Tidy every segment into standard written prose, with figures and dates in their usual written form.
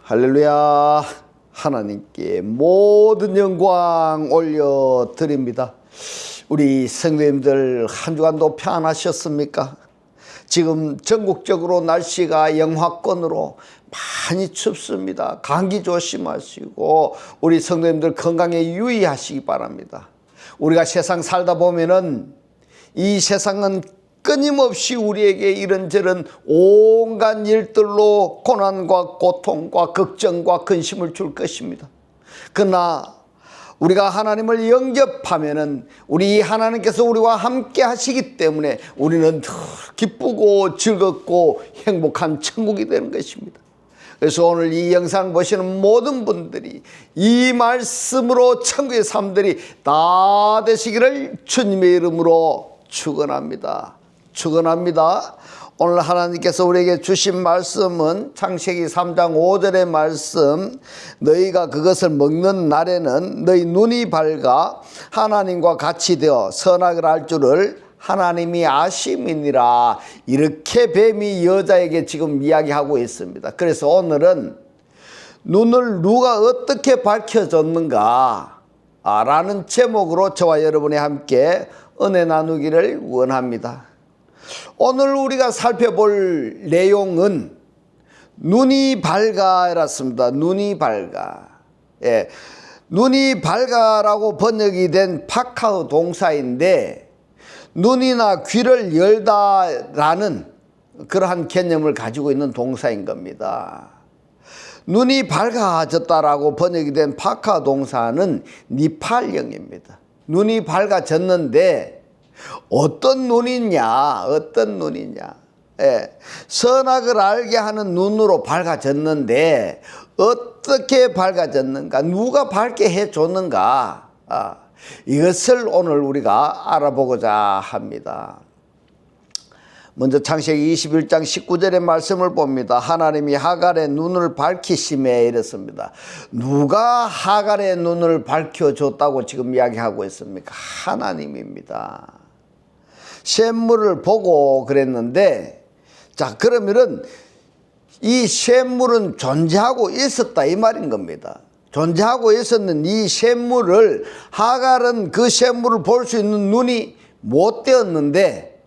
할렐루야. 하나님께 모든 영광 올려드립니다. 우리 성도님들 한 주간도 평안하셨습니까? 지금 전국적으로 날씨가 영하권으로 많이 춥습니다. 감기 조심하시고 우리 성도님들 건강에 유의하시기 바랍니다. 우리가 세상 살다 보면은 이 세상은 끊임없이 우리에게 이런저런 온갖 일들로 고난과 고통과 걱정과 근심을 줄 것입니다. 그러나 우리가 하나님을 영접하면은 우리 하나님께서 우리와 함께 하시기 때문에 우리는 더 기쁘고 즐겁고 행복한 천국이 되는 것입니다. 그래서 오늘 이 영상 보시는 모든 분들이 이 말씀으로 천국의 삶들이 다 되시기를 주님의 이름으로 축원합니다. 축원합니다. 오늘 하나님께서 우리에게 주신 말씀은 창세기 3장 5절의 말씀, 너희가 그것을 먹는 날에는 너희 눈이 밝아 하나님과 같이 되어 선악을 알 줄을 하나님이 아심이니라. 이렇게 뱀이 여자에게 지금 이야기하고 있습니다. 그래서 오늘은 눈을 누가 어떻게 밝혀줬는가 라는 제목으로 저와 여러분이 함께 은혜 나누기를 원합니다. 오늘 우리가 살펴볼 내용은 눈이 밝아였습니다. 눈이 밝아. 예, 눈이 밝아라고 번역이 된 파카의 동사인데 눈이나 귀를 열다라는 그러한 개념을 가지고 있는 동사인 겁니다. 눈이 밝아졌다라고 번역이 된 파카 동사는 니팔형입니다. 눈이 밝아졌는데 어떤 눈이냐, 어떤 눈이냐. 예, 선악을 알게 하는 눈으로 밝아졌는데 어떻게 밝아졌는가, 누가 밝게 해줬는가, 이것을 오늘 우리가 알아보고자 합니다. 먼저 창세기 21장 19절의 말씀을 봅니다. 하나님이 하갈의 눈을 밝히심에 이랬습니다. 누가 하갈의 눈을 밝혀줬다고 지금 이야기하고 있습니까? 하나님입니다. 샘물을 보고 그랬는데, 자, 그러면은 이 샘물은 존재하고 있었다 이 말인 겁니다. 존재하고 있었는 이 샘물을, 하갈은 그 샘물을 볼 수 있는 눈이 못 되었는데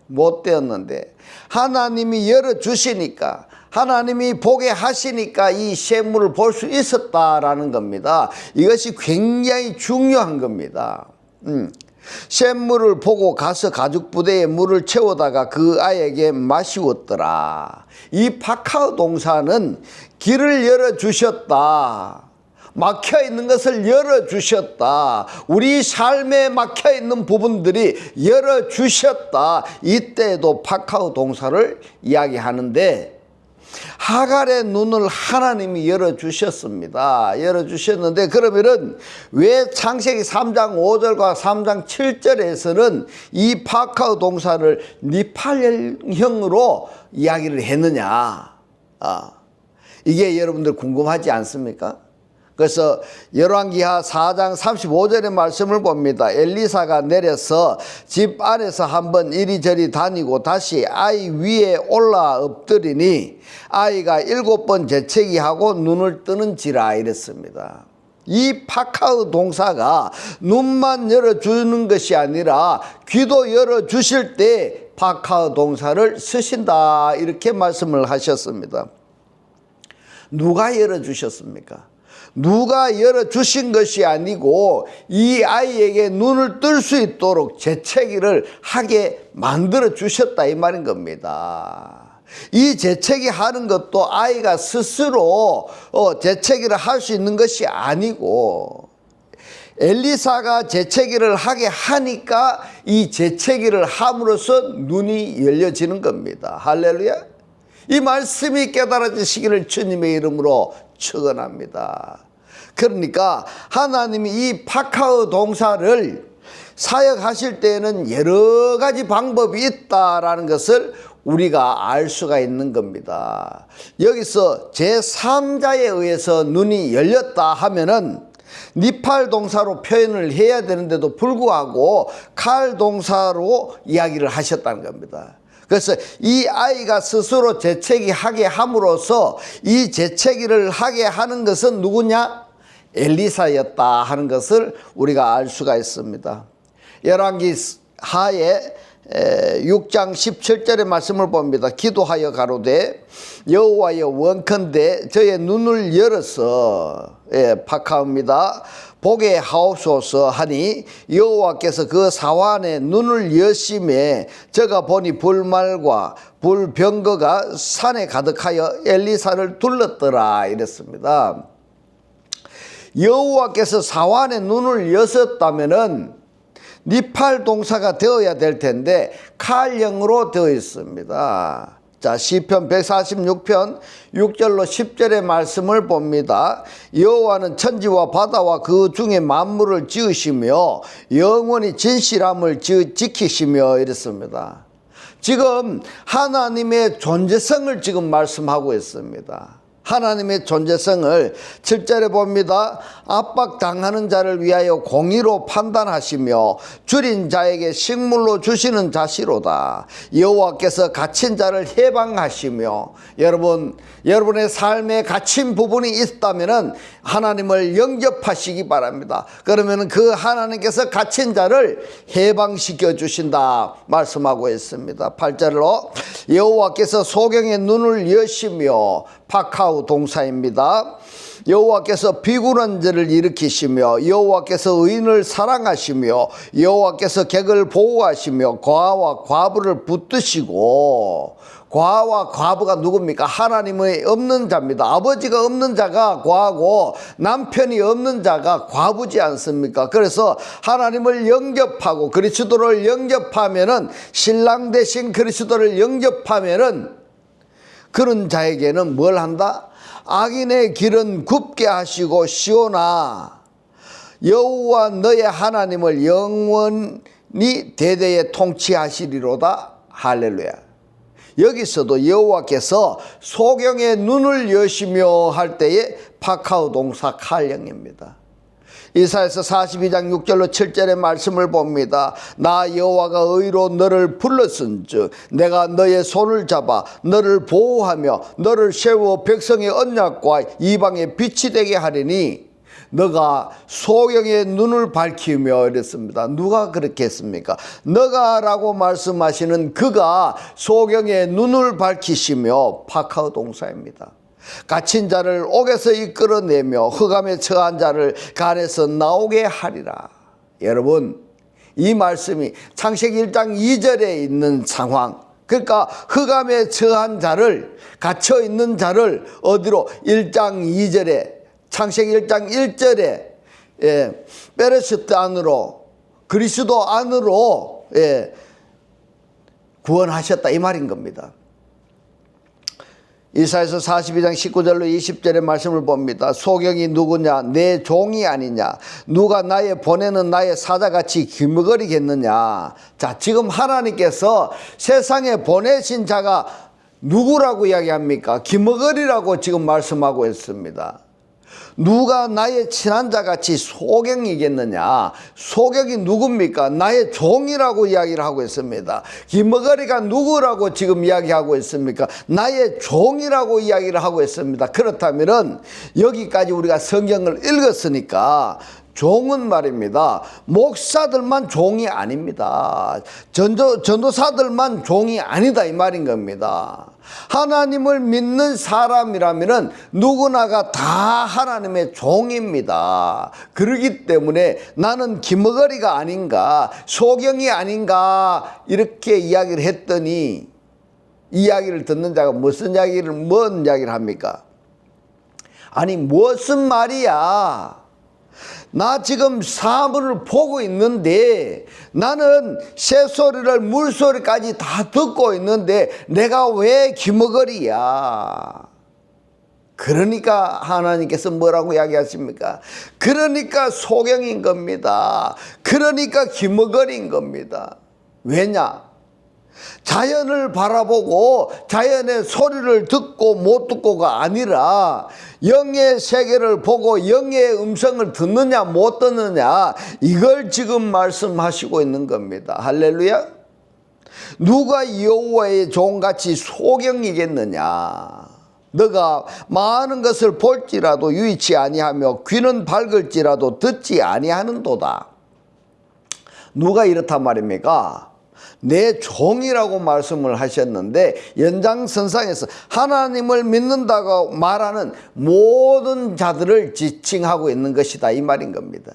하나님이 열어주시니까, 하나님이 보게 하시니까 이 샘물을 볼 수 있었다라는 겁니다. 이것이 굉장히 중요한 겁니다. 샘물을 보고 가서 가죽 부대에 물을 채우다가 그 아이에게 마시웠더라. 이 파카 동사는 길을 열어주셨다, 막혀있는 것을 열어주셨다, 우리 삶에 막혀있는 부분들이 열어주셨다, 이때에도 파카 동사를 이야기하는데 하갈의 눈을 하나님이 열어주셨습니다. 열어주셨는데 그러면은 왜 창세기 3장 5절과 3장 7절에서는 이 파카 동사를 니팔형으로 이야기를 했느냐, 이게 여러분들 궁금하지 않습니까? 그래서 열왕기하 4장 35절의 말씀을 봅니다. 엘리사가 내려서 집 안에서 한번 이리저리 다니고 다시 아이 위에 올라 엎드리니 아이가 7번 재채기하고 눈을 뜨는지라 이랬습니다. 이 파카의 동사가 눈만 열어주는 것이 아니라 귀도 열어주실 때 파카의 동사를 쓰신다, 이렇게 말씀을 하셨습니다. 누가 열어주셨습니까? 누가 열어주신 것이 아니고 이 아이에게 눈을 뜰 수 있도록 재채기를 하게 만들어 주셨다 이 말인 겁니다. 이 재채기 하는 것도 아이가 스스로 재채기를 할 수 있는 것이 아니고 엘리사가 재채기를 하게 하니까 이 재채기를 함으로써 눈이 열려지는 겁니다. 할렐루야. 이 말씀이 깨달아지시기를 주님의 이름으로 축원합니다. 그러니까 하나님이 이 파카의 동사를 사역하실 때에는 여러 가지 방법이 있다라는 것을 우리가 알 수가 있는 겁니다. 여기서 제3자에 의해서 눈이 열렸다 하면은 니팔 동사로 표현을 해야 되는데도 불구하고 칼 동사로 이야기를 하셨다는 겁니다. 그래서 이 아이가 스스로 재채기 하게 함으로써 이 재채기를 하게 하는 것은 누구냐? 엘리사였다 하는 것을 우리가 알 수가 있습니다. 열왕기 하에 6장 17절의 말씀을 봅니다. 기도하여 가로되 여호와여 원컨대 저의 눈을 열어서 파카옵니다. 보게 하옵소서 하니 여호와께서 그 사환의 눈을 여심에 저가 보니 불말과 불병거가 산에 가득하여 엘리사를 둘렀더라 이랬습니다. 여호와께서 사환의 눈을 여셨다면은 니팔 동사가 되어야 될 텐데 칼령으로 되어 있습니다. 자, 시편 146편 6절로 10절의 말씀을 봅니다. 여호와는 천지와 바다와 그 중에 만물을 지으시며 영원히 진실함을 지키시며 이랬습니다. 지금 하나님의 존재성을 지금 말씀하고 있습니다. 하나님의 존재성을 7절에 봅니다. 압박당하는 자를 위하여 공의로 판단하시며 줄인 자에게 식물로 주시는 자시로다. 여호와께서 갇힌 자를 해방하시며 여러분의 삶에 갇힌 부분이 있다면 하나님을 영접하시기 바랍니다. 그러면 그 하나님께서 갇힌 자를 해방시켜 주신다 말씀하고 있습니다. 8절로 여호와께서 소경의 눈을 여시며 파카우 동사입니다. 여호와께서 비굴한 자를 일으키시며 여호와께서 의인을 사랑하시며 여호와께서 객을 보호하시며 과와 과부를 붙드시고, 과와 과부가 누굽니까? 하나님의 없는 자입니다. 아버지가 없는 자가 과고 남편이 없는 자가 과부지 않습니까? 그래서 하나님을 영접하고 그리스도를 영접하면은, 신랑 대신 그리스도를 영접하면은 그런 자에게는 뭘 한다? 악인의 길은 굽게 하시고 시오나 여호와 너의 하나님을 영원히 대대에 통치하시리로다. 할렐루야. 여기서도 여호와께서 소경의 눈을 여시며 할 때에 파카우 동사 칼령입니다. 이사야서 42장 6절로 7절의 말씀을 봅니다. 나 여호와가 의로 너를 불렀은즉 내가 너의 손을 잡아 너를 보호하며 너를 세워 백성의 언약과 이방의 빛이 되게 하리니 너가 소경의 눈을 밝히며 이랬습니다. 누가 그렇게 했습니까? 너가 라고 말씀하시는 그가 소경의 눈을 밝히시며 파카우 동사입니다. 갇힌 자를 옥에서 이끌어내며 흑암에 처한 자를 간에서 나오게 하리라. 여러분, 이 말씀이 창세기 1장 2절에 있는 상황, 그러니까 흑암에 처한 자를, 갇혀 있는 자를 어디로? 1장 2절에, 창세기 1장 1절에 베레시트 안으로, 그리스도 안으로 구원하셨다 이 말인 겁니다. 이사야서 42장 19절로 20절의 말씀을 봅니다. 소경이 누구냐? 내 종이 아니냐? 누가 나의 보내는 나의 사자같이 기머거리겠느냐? 자, 지금 하나님께서 세상에 보내신 자가 누구라고 이야기합니까? 기머거리라고 지금 말씀하고 있습니다. 누가 나의 친한 자같이 소경이겠느냐? 소경이 누굽니까? 나의 종이라고 이야기를 하고 있습니다. 기머거리가 누구라고 지금 이야기하고 있습니까? 나의 종이라고 이야기를 하고 있습니다. 그렇다면 여기까지 우리가 성경을 읽었으니까 종은 말입니다, 목사들만 종이 아닙니다. 전도사들만 종이 아니다 이 말인 겁니다. 하나님을 믿는 사람이라면 누구나가 다 하나님의 종입니다. 그렇기 때문에 나는 기머거리가 아닌가, 소경이 아닌가 이렇게 이야기를 했더니, 이야기를 듣는 자가 무슨 이야기를 합니까? 아니 무슨 말이야? 나 지금 사물을 보고 있는데, 나는 새소리를 물소리까지 다 듣고 있는데 내가 왜 기머거리야? 그러니까 하나님께서 뭐라고 이야기하십니까? 그러니까 소경인 겁니다. 그러니까 기머거리인 겁니다. 왜냐? 자연을 바라보고 자연의 소리를 듣고 못 듣고가 아니라 영의 세계를 보고 영의 음성을 듣느냐 못 듣느냐, 이걸 지금 말씀하시고 있는 겁니다. 할렐루야. 누가 여호와의 종같이 소경이겠느냐. 너가 많은 것을 볼지라도 유의치 아니하며 귀는 밝을지라도 듣지 아니하는도다. 누가 이렇단 말입니까? 내 종이라고 말씀을 하셨는데 연장선상에서 하나님을 믿는다고 말하는 모든 자들을 지칭하고 있는 것이다 이 말인 겁니다.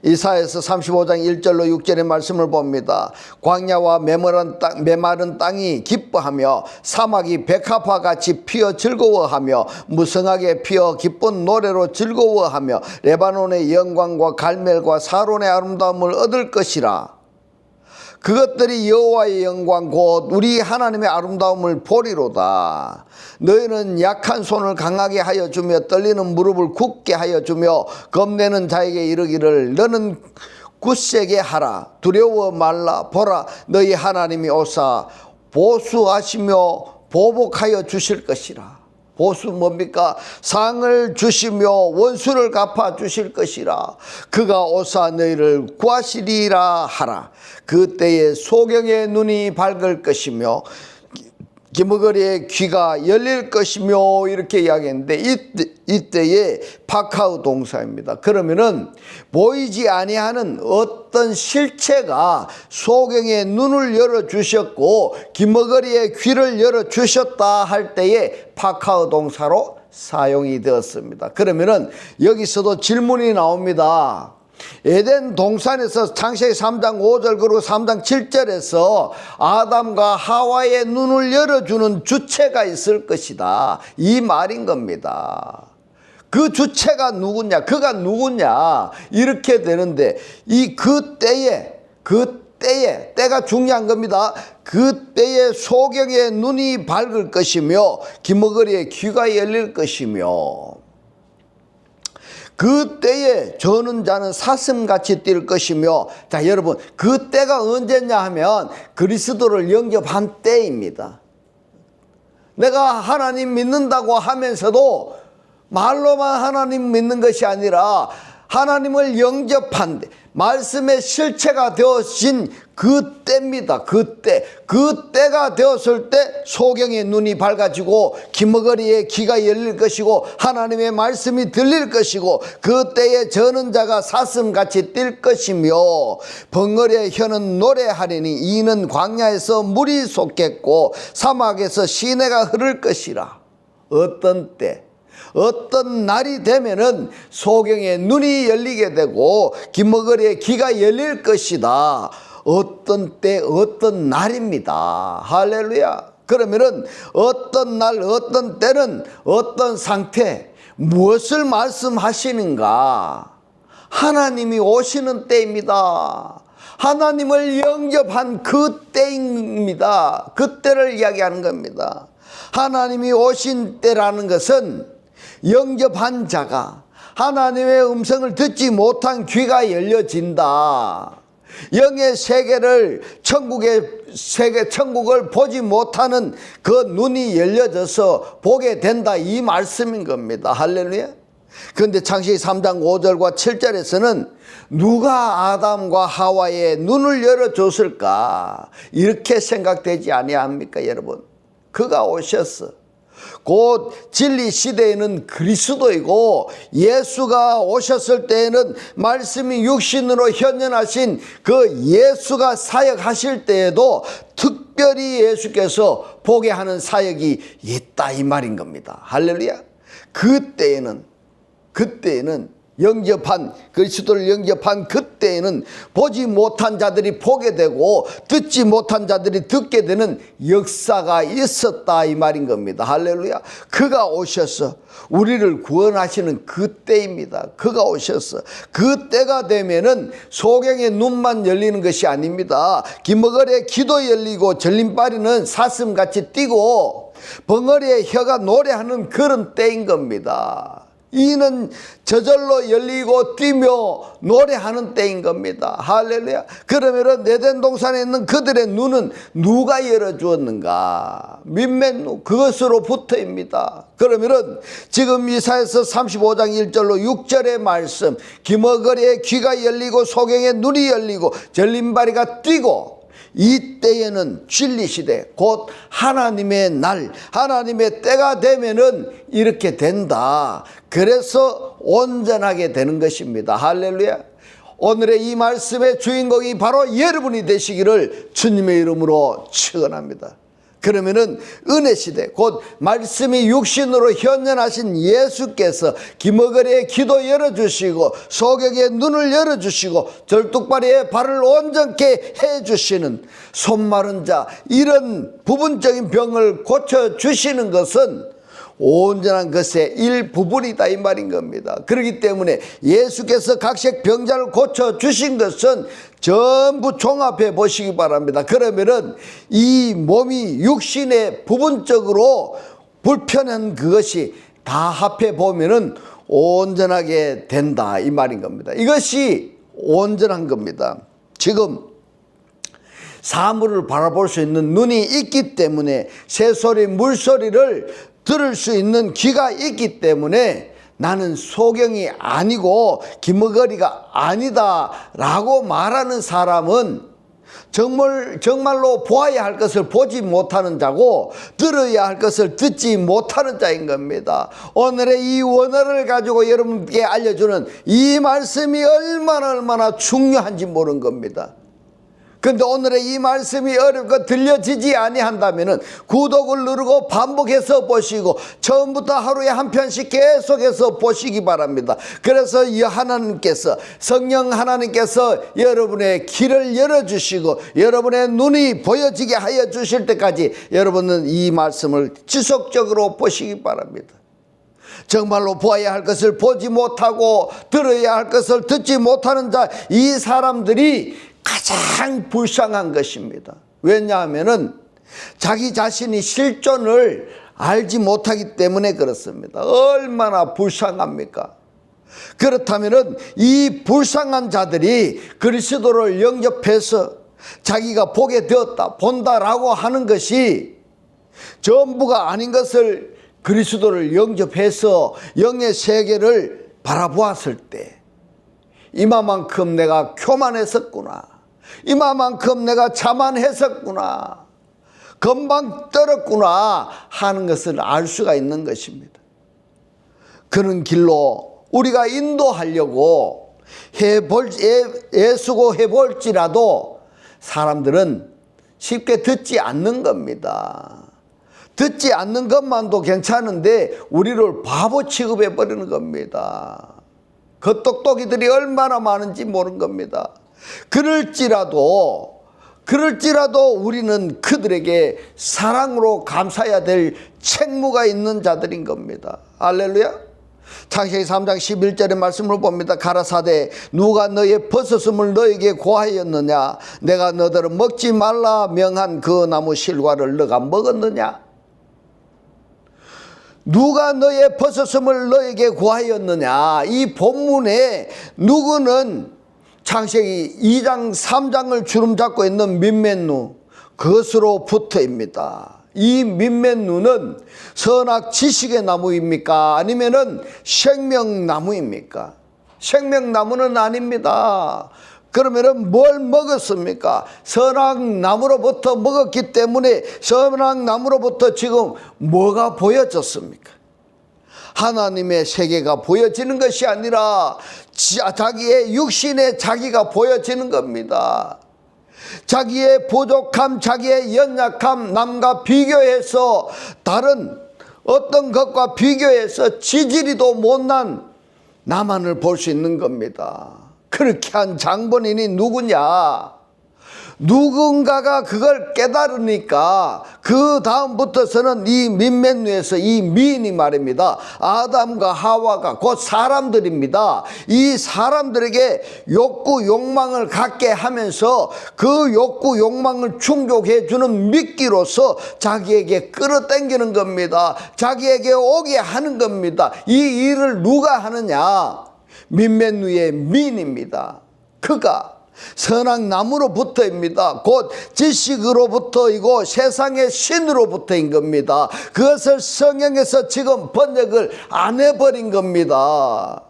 이사야서 35장 1절로 6절의 말씀을 봅니다. 광야와 메마른 땅이 기뻐하며 사막이 백합화같이 피어 즐거워하며 무성하게 피어 기쁜 노래로 즐거워하며 레바논의 영광과 갈멜과 사론의 아름다움을 얻을 것이라. 그것들이 여호와의 영광 곧 우리 하나님의 아름다움을 보리로다. 너희는 약한 손을 강하게 하여 주며 떨리는 무릎을 굳게 하여 주며 겁내는 자에게 이르기를 너는 굳세게 하라. 두려워 말라. 보라 너희 하나님이 오사 보수하시며 보복하여 주실 것이라. 보수 뭡니까? 상을 주시며 원수를 갚아 주실 것이라. 그가 오사 너희를 구하시리라 하라. 그때에 소경의 눈이 밝을 것이며 기머거리의 귀가 열릴 것이며 이렇게 이야기했는데 이때에 파카우 동사입니다. 그러면은 보이지 아니하는 어떤 실체가 소경의 눈을 열어주셨고 기머거리의 귀를 열어주셨다 할 때에 파카우 동사로 사용이 되었습니다. 그러면은 여기서도 질문이 나옵니다. 에덴 동산에서 창세기 3장 5절 그리고 3장 7절에서 아담과 하와의 눈을 열어주는 주체가 있을 것이다 이 말인 겁니다. 그 주체가 누구냐, 그가 누구냐 이렇게 되는데 이 때가 중요한 겁니다. 그때에 소경의 눈이 밝을 것이며 기머거리의 귀가 열릴 것이며 그때에 저는 자는 사슴같이 뛸 것이며. 자 여러분 그때가 언제냐 하면 그리스도를 영접한 때입니다. 내가 하나님 믿는다고 하면서도 말로만 하나님 믿는 것이 아니라 하나님을 영접한 때 말씀의 실체가 되어진 그때입니다. 그때가 되었을 때 소경의 눈이 밝아지고 기머거리의 귀가 열릴 것이고 하나님의 말씀이 들릴 것이고 그때에 저는 자가 사슴같이 뛸 것이며 벙어리의 혀는 노래하리니 이는 광야에서 물이 솟겠고 사막에서 시내가 흐를 것이라. 어떤 때 어떤 날이 되면은 소경의 눈이 열리게 되고 기머거리의 귀가 열릴 것이다. 어떤 때 어떤 날입니다. 할렐루야. 그러면은 어떤 날 어떤 때는 어떤 상태 무엇을 말씀하시는가? 하나님이 오시는 때입니다. 하나님을 영접한 그 때입니다. 그때를 이야기하는 겁니다. 하나님이 오신 때라는 것은 영접한 자가 하나님의 음성을 듣지 못한 귀가 열려진다. 영의 세계를 천국을 보지 못하는 그 눈이 열려져서 보게 된다 이 말씀인 겁니다. 할렐루야. 그런데 창세기 3장 5절과 7절에서는 누가 아담과 하와의 눈을 열어줬을까 이렇게 생각되지 아니합니까 여러분? 그가 오셨어. 곧 진리 시대에는 그리스도이고 예수가 오셨을 때에는 말씀이 육신으로 현현하신 그 예수가 사역하실 때에도 특별히 예수께서 보게 하는 사역이 있다 이 말인 겁니다. 할렐루야. 그때에는 그리스도를 영접한 그때에는 보지 못한 자들이 보게 되고 듣지 못한 자들이 듣게 되는 역사가 있었다 이 말인 겁니다. 할렐루야. 그가 오셔서 우리를 구원하시는 그때입니다. 그가 오셔서 그때가 되면은 소경의 눈만 열리는 것이 아닙니다. 기머거리의 귀도 열리고 절림발이는 사슴같이 뛰고 벙어리의 혀가 노래하는 그런 때인 겁니다. 이는 저절로 열리고 뛰며 노래하는 때인 겁니다. 할렐루야. 그러면은 에덴 동산에 있는 그들의 눈은 누가 열어주었는가? 민맨누 그것으로 붙어입니다. 그러면은 지금 이사야서 35장 1절로 6절의 말씀 기머거리의 귀가 열리고 소경의 눈이 열리고 절림발이가 뛰고 이때에는 진리시대, 곧 하나님의 날, 하나님의 때가 되면은 이렇게 된다. 그래서 온전하게 되는 것입니다. 할렐루야. 오늘의 이 말씀의 주인공이 바로 여러분이 되시기를 주님의 이름으로 축원합니다. 그러면은 은혜 시대, 곧 말씀이 육신으로 현현하신 예수께서 기머거리의 기도 열어주시고 소경의 눈을 열어주시고 절뚝발이의 발을 온전케 해주시는 손마른 자, 이런 부분적인 병을 고쳐주시는 것은 온전한 것의 일부분이다 이 말인 겁니다. 그렇기 때문에 예수께서 각색 병자를 고쳐주신 것은 전부 종합해 보시기 바랍니다. 그러면은 이 몸이 육신의 부분적으로 불편한 그것이 다 합해 보면은 온전하게 된다 이 말인 겁니다. 이것이 온전한 겁니다. 지금 사물을 바라볼 수 있는 눈이 있기 때문에 새소리 물소리를 들을 수 있는 귀가 있기 때문에 나는 소경이 아니고 기머거리가 아니다 라고 말하는 사람은 정말로 보아야 할 것을 보지 못하는 자고 들어야 할 것을 듣지 못하는 자인 겁니다. 오늘의 이 원어를 가지고 여러분께 알려주는 이 말씀이 얼마나 중요한지 모르는 겁니다. 그런데 오늘의 이 말씀이 어렵고 들려지지 아니한다면 구독을 누르고 반복해서 보시고 처음부터 하루에 한 편씩 계속해서 보시기 바랍니다. 그래서 이 하나님께서, 성령 하나님께서 여러분의 길을 열어주시고 여러분의 눈이 보여지게 하여 주실 때까지 여러분은 이 말씀을 지속적으로 보시기 바랍니다. 정말로 보아야 할 것을 보지 못하고 들어야 할 것을 듣지 못하는 자, 이 사람들이 가장 불쌍한 것입니다. 왜냐하면 자기 자신이 실존을 알지 못하기 때문에 그렇습니다. 얼마나 불쌍합니까? 그렇다면 이 불쌍한 자들이 그리스도를 영접해서 자기가 보게 되었다, 본다라고 하는 것이 전부가 아닌 것을 그리스도를 영접해서 영의 세계를 바라보았을 때 이마만큼 내가 교만했었구나, 이마만큼 내가 자만했었구나, 금방 떨었구나 하는 것을 알 수가 있는 것입니다. 그런 길로 우리가 인도하려고 애쓰고 해볼지라도 사람들은 쉽게 듣지 않는 겁니다. 듣지 않는 것만도 괜찮은데 우리를 바보 취급해버리는 겁니다. 그 똑똑이들이 얼마나 많은지 모르는 겁니다. 그럴지라도 우리는 그들에게 사랑으로 감사해야 될 책무가 있는 자들인 겁니다. 할렐루야. 창세기 3장 11절의 말씀을 봅니다. 가라사대 누가 너의 버섯음을 너에게 고하였느냐, 내가 너더러 먹지 말라 명한 그 나무 실과를 너가 먹었느냐. 누가 너의 버섯음을 너에게 고하였느냐. 이 본문에 누구는 창세기 2장 3장을 주름잡고 있는 민맨누, 그것으로부터입니다. 이 민맨누는 선악 지식의 나무입니까? 아니면은 생명나무입니까? 생명나무는 아닙니다. 그러면은 뭘 먹었습니까? 선악나무로부터 먹었기 때문에 선악나무로부터 지금 뭐가 보여졌습니까? 하나님의 세계가 보여지는 것이 아니라 자기의 육신의 자기가 보여지는 겁니다. 자기의 부족함, 자기의 연약함, 남과 비교해서 다른 어떤 것과 비교해서 지지리도 못난 나만을 볼 수 있는 겁니다. 그렇게 한 장본인이 누구냐? 누군가가 그걸 깨달으니까 그 다음부터서는 이 민맨누에서 이 미인이 말입니다. 아담과 하와가 곧 사람들입니다. 이 사람들에게 욕구 욕망을 갖게 하면서 그 욕구 욕망을 충족해 주는 미끼로서 자기에게 끌어당기는 겁니다. 자기에게 오게 하는 겁니다. 이 일을 누가 하느냐? 민맨누의 미인입니다. 그가 선악나무로부터입니다. 곧 지식으로부터이고 세상의 신으로부터인 겁니다. 그것을 성경에서 지금 번역을 안 해버린 겁니다.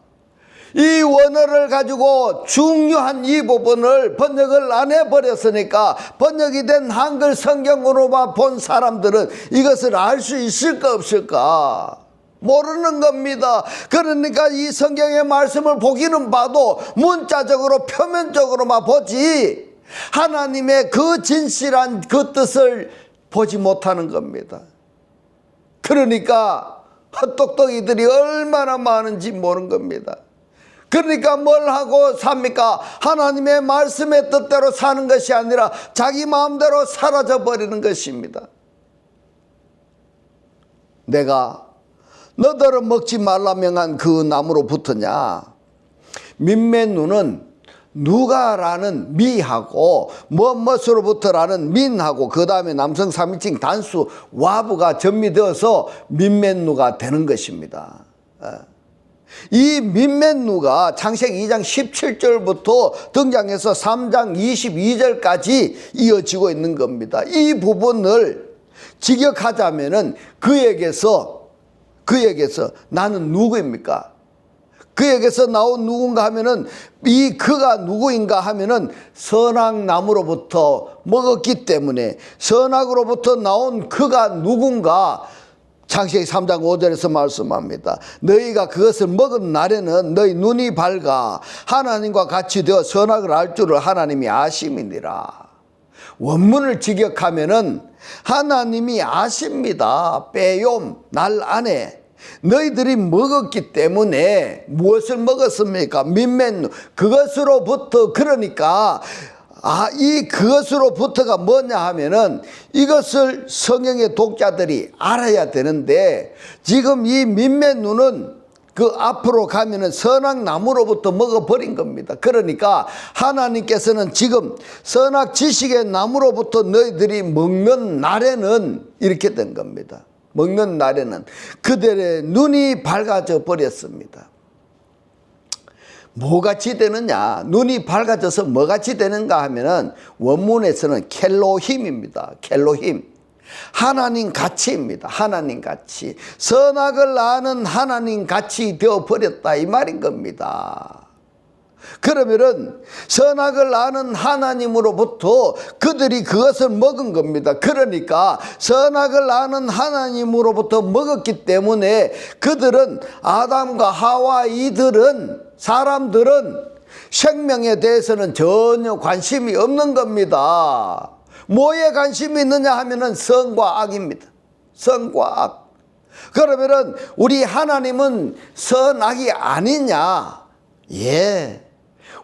이 원어를 가지고 중요한 이 부분을 번역을 안 해버렸으니까 번역이 된 한글 성경으로만 본 사람들은 이것을 알 수 있을까 없을까? 모르는 겁니다. 그러니까 이 성경의 말씀을 보기는 봐도 문자적으로 표면적으로만 보지 하나님의 그 진실한 그 뜻을 보지 못하는 겁니다. 그러니까 헛똑똑이들이 얼마나 많은지 모르는 겁니다. 그러니까 뭘 하고 삽니까? 하나님의 말씀의 뜻대로 사는 것이 아니라 자기 마음대로 사라져 버리는 것입니다. 내가 너더러 먹지 말라 명한 그 나무로 붙었냐? 민맨누는 누가라는 미하고 무엇으로부터라는 민하고 그 다음에 남성 3인칭 단수 와부가 전미되어서 민맨누가 되는 것입니다. 이 민맨누가 창세기 2장 17절부터 등장해서 3장 22절까지 이어지고 있는 겁니다. 이 부분을 직역하자면은 그에게서 나는 누구입니까? 그에게서 나온 누군가 하면은 이 그가 누구인가 하면은 선악나무로부터 먹었기 때문에 선악으로부터 나온 그가 누군가 창세기 3장 5절에서 말씀합니다. 너희가 그것을 먹은 날에는 너희 눈이 밝아 하나님과 같이 되어 선악을 알 줄을 하나님이 아심이니라. 원문을 직역하면은 하나님이 아십니다. 빼욤 날 안에 너희들이 먹었기 때문에 무엇을 먹었습니까? 민맨누 그것으로부터 그러니까 이 그것으로부터가 뭐냐 하면은 이것을 성경의 독자들이 알아야 되는데 지금 이 민맨누는 그 앞으로 가면은 선악나무로부터 먹어버린 겁니다. 그러니까 하나님께서는 지금 선악 지식의 나무로부터 너희들이 먹는 날에는 이렇게 된 겁니다. 먹는 날에는 그들의 눈이 밝아져 버렸습니다. 뭐같이 되느냐? 눈이 밝아져서 뭐같이 되는가 하면은 원문에서는 켈로힘입니다. 켈로힘. 하나님 가치입니다. 하나님 가치. 선악을 아는 하나님 가치 되어버렸다 이 말인 겁니다. 그러면은 선악을 아는 하나님으로부터 그들이 그것을 먹은 겁니다. 그러니까 선악을 아는 하나님으로부터 먹었기 때문에 그들은 아담과 하와 이들은 사람들은 생명에 대해서는 전혀 관심이 없는 겁니다. 뭐에 관심이 있느냐 하면은 선과 악입니다. 선과 악. 그러면은 우리 하나님은 선악이 아니냐? 예.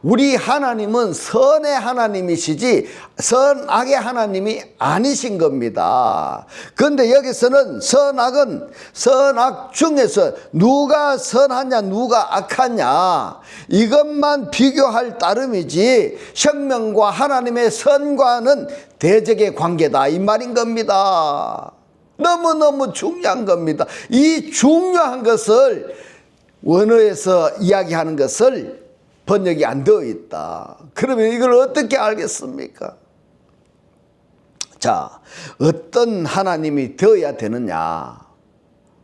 우리 하나님은 선의 하나님이시지 선악의 하나님이 아니신 겁니다. 그런데 여기서는 선악은 선악 중에서 누가 선하냐 누가 악하냐 이것만 비교할 따름이지 생명과 하나님의 선과는 대적의 관계다 이 말인 겁니다. 너무너무 중요한 겁니다. 이 중요한 것을 원어에서 이야기하는 것을 번역이 안 되어 있다. 그러면 이걸 어떻게 알겠습니까? 자, 어떤 하나님이 되어야 되느냐?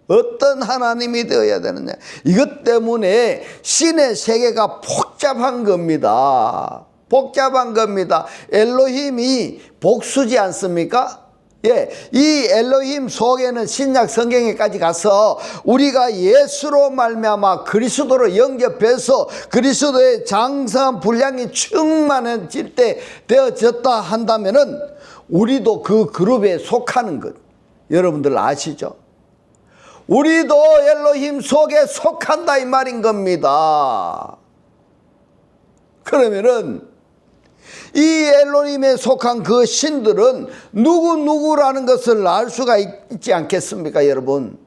어떤 하나님이 되어야 되느냐? 이것 때문에 신의 세계가 복잡한 겁니다. 복잡한 겁니다. 엘로힘이 복수지 않습니까? 예, 이 엘로힘 속에는 신약 성경에까지 가서 우리가 예수로 말미암아 그리스도로 영접해서 그리스도의 장성한 분량이 충만해질 때 되어졌다 한다면은 우리도 그 그룹에 속하는 것 여러분들 아시죠? 우리도 엘로힘 속에 속한다 이 말인 겁니다. 그러면은 이 엘로힘에 속한 그 신들은 누구라는 것을 알 수가 있지 않겠습니까 여러분?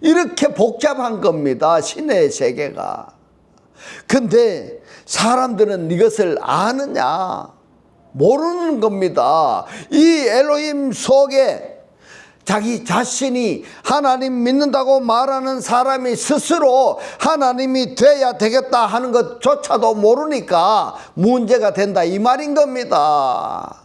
이렇게 복잡한 겁니다 신의 세계가. 근데 사람들은 이것을 아느냐? 모르는 겁니다. 이 엘로힘 속에 자기 자신이 하나님 믿는다고 말하는 사람이 스스로 하나님이 돼야 되겠다 하는 것조차도 모르니까 문제가 된다 이 말인 겁니다.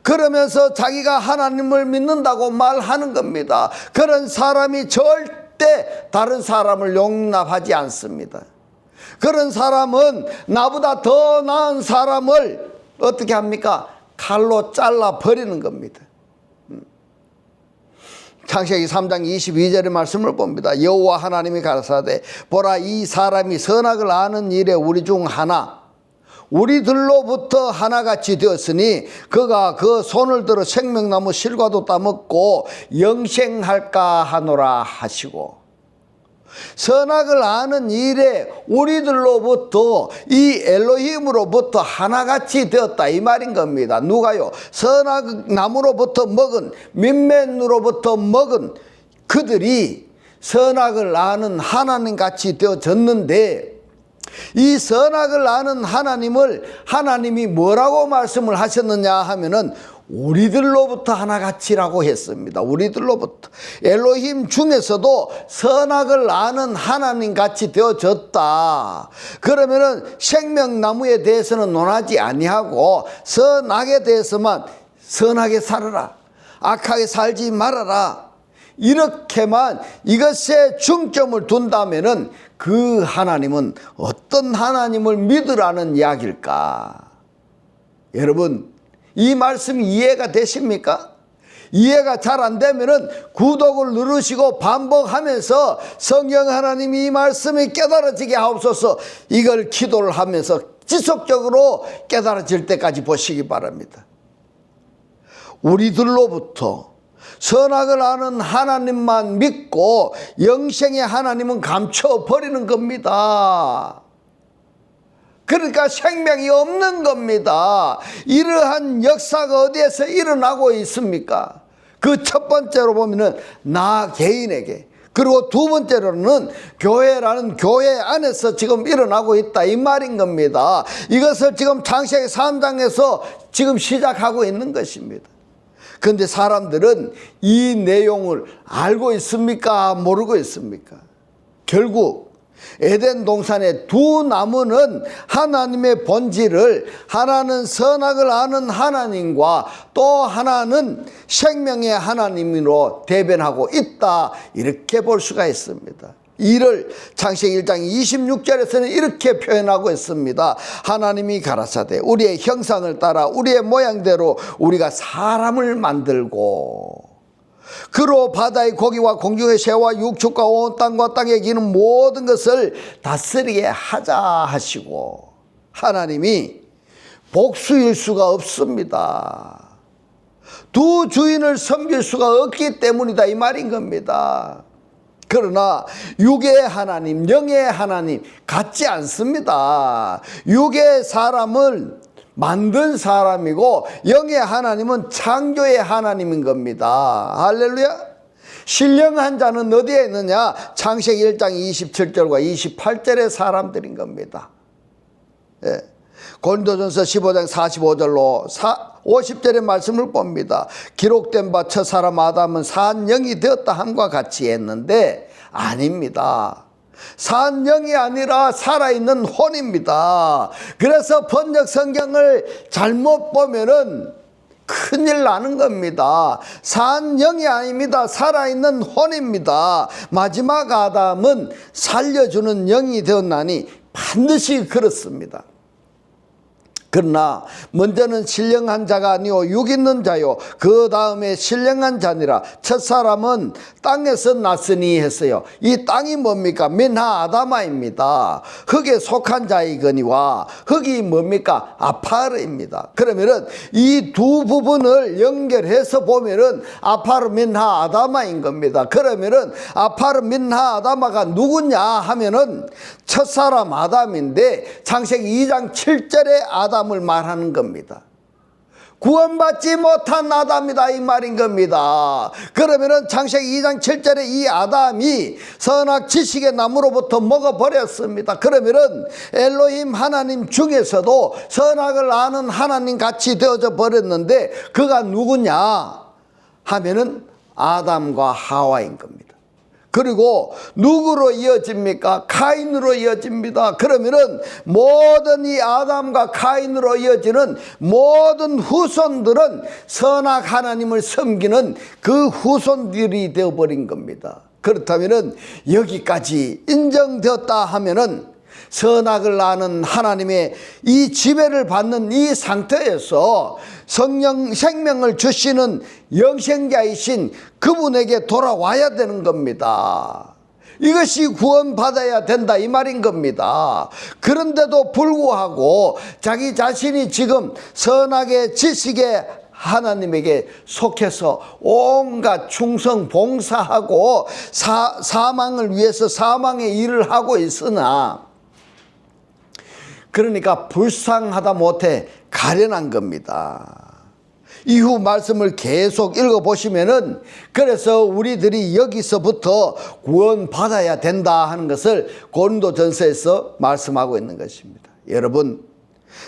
그러면서 자기가 하나님을 믿는다고 말하는 겁니다. 그런 사람이 절대 다른 사람을 용납하지 않습니다. 그런 사람은 나보다 더 나은 사람을 어떻게 합니까? 칼로 잘라 버리는 겁니다. 창세기 3장 22절의 말씀을 봅니다. 여호와 하나님이 가라사대 보라, 이 사람이 선악을 아는 일에 우리 중 하나, 우리들로부터 하나같이 되었으니 그가 그 손을 들어 생명나무 실과도 따먹고 영생할까 하노라 하시고, 선악을 아는 일에 우리들로부터, 이 엘로힘으로부터 하나같이 되었다 이 말인 겁니다. 누가요? 선악나무로부터 먹은, 민면으로부터 먹은 그들이 선악을 아는 하나님같이 되어졌는데, 이 선악을 아는 하나님을 하나님이 뭐라고 말씀을 하셨느냐 하면은 우리들로부터 하나같이라고 했습니다. 우리들로부터. 엘로힘 중에서도 선악을 아는 하나님같이 되어졌다. 그러면은 생명나무에 대해서는 논하지 아니하고 선악에 대해서만 선하게 살아라, 악하게 살지 말아라, 이렇게만 이것에 중점을 둔다면은 그 하나님은 어떤 하나님을 믿으라는 이야기일까? 여러분, 이 말씀이 이해가 되십니까? 이해가 잘 안 되면은 구독을 누르시고 반복하면서 성경 하나님이 이 말씀이 깨달아지게 하옵소서, 이걸 기도를 하면서 지속적으로 깨달아질 때까지 보시기 바랍니다. 우리들로부터 선악을 아는 하나님만 믿고 영생의 하나님은 감춰버리는 겁니다. 그러니까 생명이 없는 겁니다. 이러한 역사가 어디에서 일어나고 있습니까? 그 첫 번째로 보면은 나 개인에게, 그리고 두 번째로는 교회라는 교회 안에서 지금 일어나고 있다 이 말인 겁니다. 이것을 지금 창세기 3장에서 지금 시작하고 있는 것입니다. 그런데 사람들은 이 내용을 알고 있습니까? 모르고 있습니까? 결국 에덴 동산의 두 나무는 하나님의 본질을, 하나는 선악을 아는 하나님과 또 하나는 생명의 하나님으로 대변하고 있다, 이렇게 볼 수가 있습니다. 이를 창세기 1장 26절에서는 이렇게 표현하고 있습니다. 하나님이 가라사대 우리의 형상을 따라 우리의 모양대로 우리가 사람을 만들고 그로 바다의 고기와 공중의 새와 육축과 온 땅과 땅에 기는 모든 것을 다스리게 하자 하시고, 하나님이 복수일 수가 없습니다. 두 주인을 섬길 수가 없기 때문이다 이 말인 겁니다. 그러나 육의 하나님, 영의 하나님 같지 않습니다. 육의 사람을 만든 사람이고 영의 하나님은 창조의 하나님인 겁니다. 할렐루야. 신령한 자는 어디에 있느냐? 창세기 1장 27절과 28절의 사람들인 겁니다. 예. 고린도전서 15장 45절로 50절의 말씀을 봅니다. 기록된 바 첫사람 아담은 산 영이 되었다 함과 같이 했는데 아닙니다. 산 영이 아니라 살아있는 혼입니다. 그래서 번역 성경을 잘못 보면은 큰일 나는 겁니다. 산 영이 아닙니다. 살아있는 혼입니다. 마지막 아담은 살려주는 영이 되었나니 반드시 그렇습니다. 그러나 먼저는 신령한 자가 아니오 육 있는 자요 그 다음에 신령한 자니라. 첫사람은 땅에서 났으니 했어요. 이 땅이 뭡니까? 민하 아다마입니다. 흙에 속한 자이거니와 흙이 뭡니까? 아파르입니다. 그러면은 이 두 부분을 연결해서 보면은 아파르 민하 아다마인 겁니다. 그러면은 아파르 민하 아다마가 누구냐 하면은 첫사람 아담인데 창세기 2장 7절에 아담을 말하는 겁니다. 구원받지 못한 아담이다 이 말인 겁니다. 그러면은 창세기 2장 7절에 이 아담이 선악 지식의 나무로부터 먹어버렸습니다. 그러면은 엘로힘 하나님 중에서도 선악을 아는 하나님 같이 되어져 버렸는데 그가 누구냐 하면은 아담과 하와인 겁니다. 그리고 누구로 이어집니까? 카인으로 이어집니다. 그러면은 모든 이 아담과 카인으로 이어지는 모든 후손들은 선악 하나님을 섬기는 그 후손들이 되어버린 겁니다. 그렇다면은 여기까지 인정되었다 하면은 선악을 아는 하나님의 이 지배를 받는 이 상태에서 성령 생명을 주시는 영생자이신 그분에게 돌아와야 되는 겁니다. 이것이 구원받아야 된다 이 말인 겁니다. 그런데도 불구하고 자기 자신이 지금 선악의 지식에 하나님에게 속해서 온갖 충성 봉사하고 사망을 위해서 사망의 일을 하고 있으나 그러니까 불쌍하다 못해 가련한 겁니다. 이후 말씀을 계속 읽어보시면은 그래서 우리들이 여기서부터 구원받아야 된다 하는 것을 고린도전서에서 말씀하고 있는 것입니다. 여러분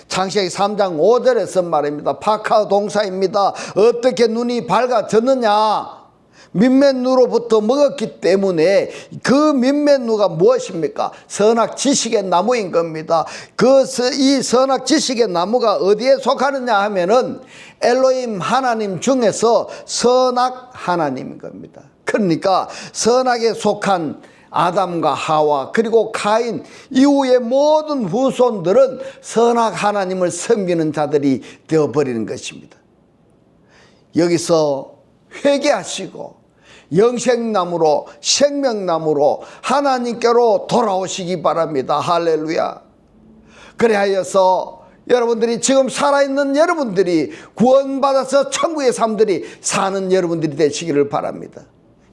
창세기 3장 5절에서 말입니다. 파카 동사입니다. 어떻게 눈이 밝아졌느냐? 민면누로부터 먹었기 때문에 그 민면누가 무엇입니까? 선악 지식의 나무인 겁니다. 이 선악 지식의 나무가 어디에 속하느냐 하면은 엘로힘 하나님 중에서 선악 하나님인 겁니다. 그러니까 선악에 속한 아담과 하와 그리고 카인 이후의 모든 후손들은 선악 하나님을 섬기는 자들이 되어버리는 것입니다. 여기서 회개하시고 영생나무로 생명나무로 하나님께로 돌아오시기 바랍니다. 할렐루야. 그래하여서 여러분들이 지금 살아있는 여러분들이 구원받아서 천국의 삶들이 사는 여러분들이 되시기를 바랍니다.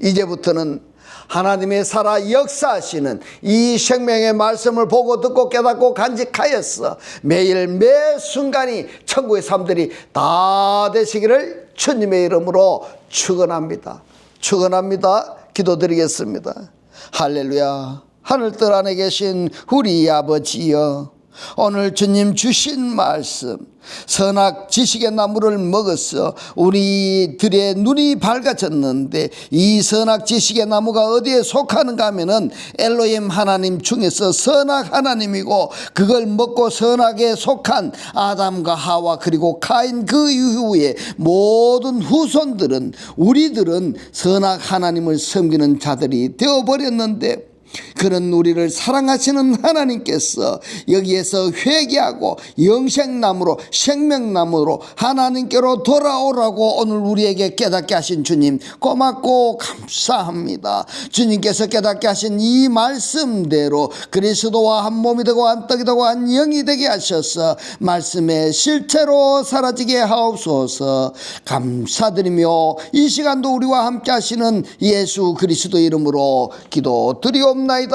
이제부터는 하나님의 살아 역사하시는 이 생명의 말씀을 보고 듣고 깨닫고 간직하여서 매일 매 순간이 천국의 삶들이 다 되시기를 주님의 이름으로 축원합니다. 축원합니다. 기도드리겠습니다. 할렐루야. 하늘뜰 안에 계신 우리 아버지여, 오늘 주님 주신 말씀 선악 지식의 나무를 먹어서 우리들의 눈이 밝아졌는데 이 선악 지식의 나무가 어디에 속하는가 하면은 엘로힘 하나님 중에서 선악 하나님이고 그걸 먹고 선악에 속한 아담과 하와 그리고 카인 그 이후에 모든 후손들은 우리들은 선악 하나님을 섬기는 자들이 되어버렸는데 그런 우리를 사랑하시는 하나님께서 여기에서 회개하고 영생나무로 생명나무로 하나님께로 돌아오라고 오늘 우리에게 깨닫게 하신 주님 고맙고 감사합니다. 주님께서 깨닫게 하신 이 말씀대로 그리스도와 한 몸이 되고 한 떡이 되고 한 영이 되게 하셔서 말씀의 실체로 사라지게 하옵소서. 감사드리며 이 시간도 우리와 함께 하시는 예수 그리스도 이름으로 기도드리옵나이다.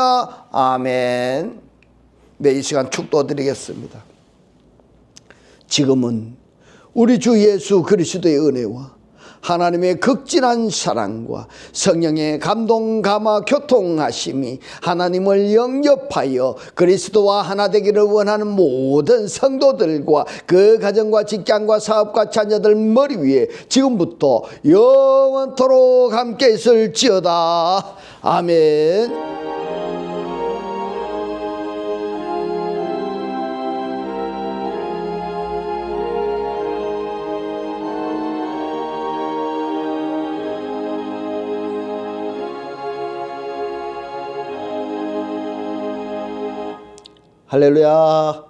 아멘. 네, 이 시간 축도드리겠습니다. 지금은 우리 주 예수 그리스도의 은혜와 하나님의 극진한 사랑과 성령의 감동 감화 교통하심이 하나님을 영접하여 그리스도와 하나 되기를 원하는 모든 성도들과 그 가정과 직장과 사업과 자녀들 머리 위에 지금부터 영원토록 함께 있을지어다. 아멘. 할렐루야.